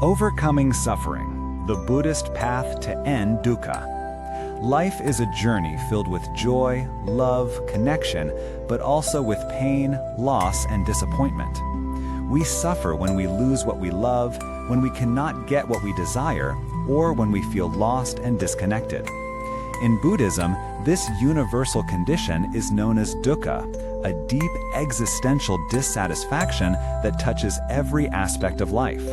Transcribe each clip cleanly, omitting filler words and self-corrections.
Overcoming suffering, the Buddhist path to end dukkha. Life is a journey filled with joy, love, connection, but also with pain, loss, and disappointment. We suffer when we lose what we love, when we cannot get what we desire, or when we feel lost and disconnected. In Buddhism, this universal condition is known as dukkha, a deep existential dissatisfaction that touches every aspect of life.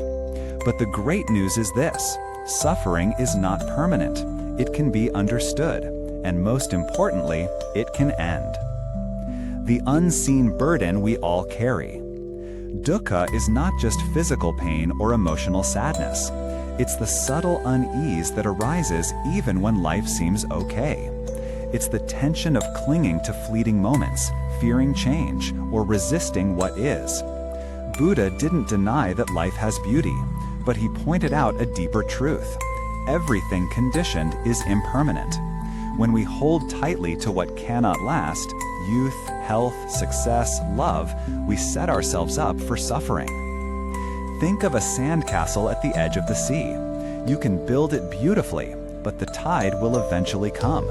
But the great news is this: suffering is not permanent. It can be understood, and most importantly, it can end. The unseen burden we all carry. Dukkha is not just physical pain or emotional sadness. It's the subtle unease that arises even when life seems okay. It's the tension of clinging to fleeting moments, fearing change, or resisting what is. Buddha didn't deny that life has beauty, but he pointed out a deeper truth. Everything conditioned is impermanent. When we hold tightly to what cannot last, youth, health, success, love, we set ourselves up for suffering. Think of a sandcastle at the edge of the sea. You can build it beautifully, but the tide will eventually come.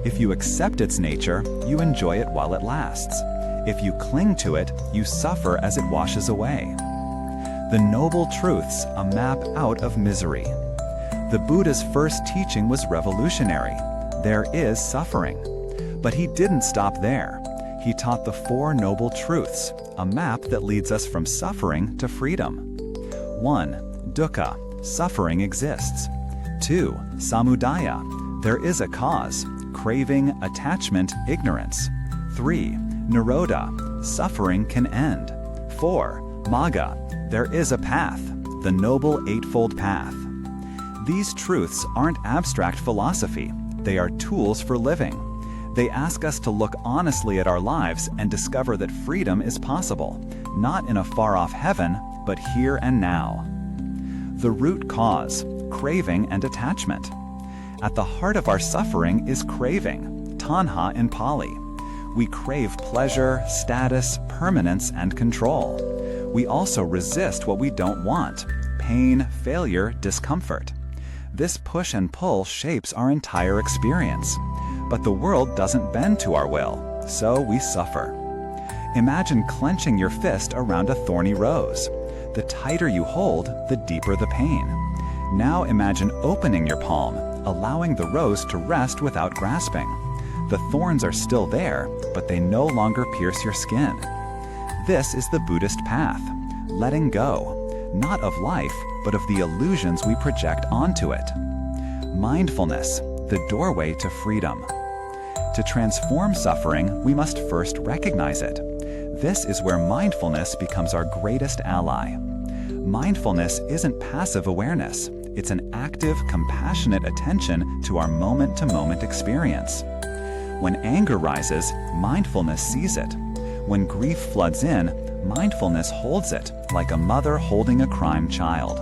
If you accept its nature, you enjoy it while it lasts. If you cling to it, you suffer as it washes away. The Noble Truths, a map out of misery. The Buddha's first teaching was revolutionary. There is suffering. But he didn't stop there. He taught the Four Noble Truths, a map that leads us from suffering to freedom. 1. Dukkha, suffering exists. 2. Samudaya, there is a cause, craving, attachment, ignorance. 3. Nirodha, suffering can end. 4. Magga, there is a path, the Noble Eightfold Path. These truths aren't abstract philosophy, they are tools for living. They ask us to look honestly at our lives and discover that freedom is possible, not in a far-off heaven, but here and now. The root cause, craving and attachment. At the heart of our suffering is craving, tanha in Pali. We crave pleasure, status, permanence, and control. We also resist what we don't want, pain, failure, discomfort. This push and pull shapes our entire experience. But the world doesn't bend to our will, so we suffer. Imagine clenching your fist around a thorny rose. The tighter you hold, the deeper the pain. Now imagine opening your palm, allowing the rose to rest without grasping. The thorns are still there, but they no longer pierce your skin. This is the Buddhist path, letting go, not of life, but of the illusions we project onto it. Mindfulness, the doorway to freedom. To transform suffering, we must first recognize it. This is where mindfulness becomes our greatest ally. Mindfulness isn't passive awareness. It's an active, compassionate attention to our moment-to-moment experience. When anger rises, mindfulness sees it. When grief floods in, mindfulness holds it, like a mother holding a crying child.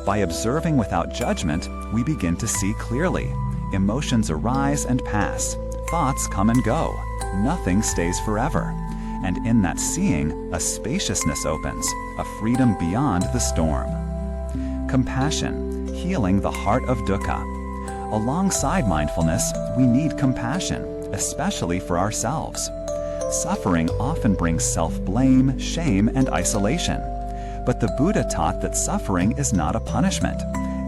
By observing without judgment, we begin to see clearly. Emotions arise and pass. Thoughts come and go. Nothing stays forever. And in that seeing, a spaciousness opens, a freedom beyond the storm. Compassion, healing the heart of dukkha. Alongside mindfulness, we need compassion, especially for ourselves. Suffering often brings self-blame, shame, and isolation. But the Buddha taught that suffering is not a punishment.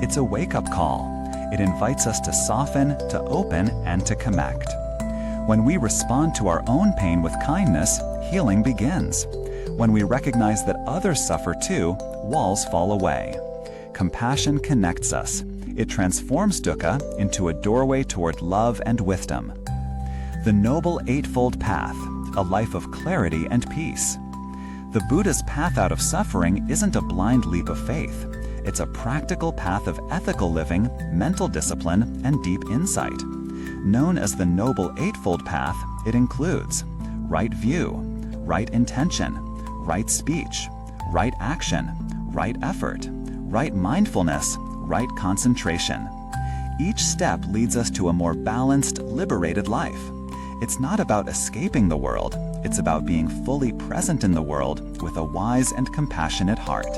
It's a wake-up call. It invites us to soften, to open, and to connect. When we respond to our own pain with kindness, healing begins. When we recognize that others suffer too, walls fall away. Compassion connects us. It transforms dukkha into a doorway toward love and wisdom. The Noble Eightfold Path, a life of clarity and peace. The Buddha's path out of suffering isn't a blind leap of faith. It's a practical path of ethical living, mental discipline, and deep insight. Known as the Noble Eightfold Path, it includes right view, right intention, right speech, right action, right effort, right mindfulness, right concentration. Each step leads us to a more balanced, liberated life. It's not about escaping the world, it's about being fully present in the world with a wise and compassionate heart.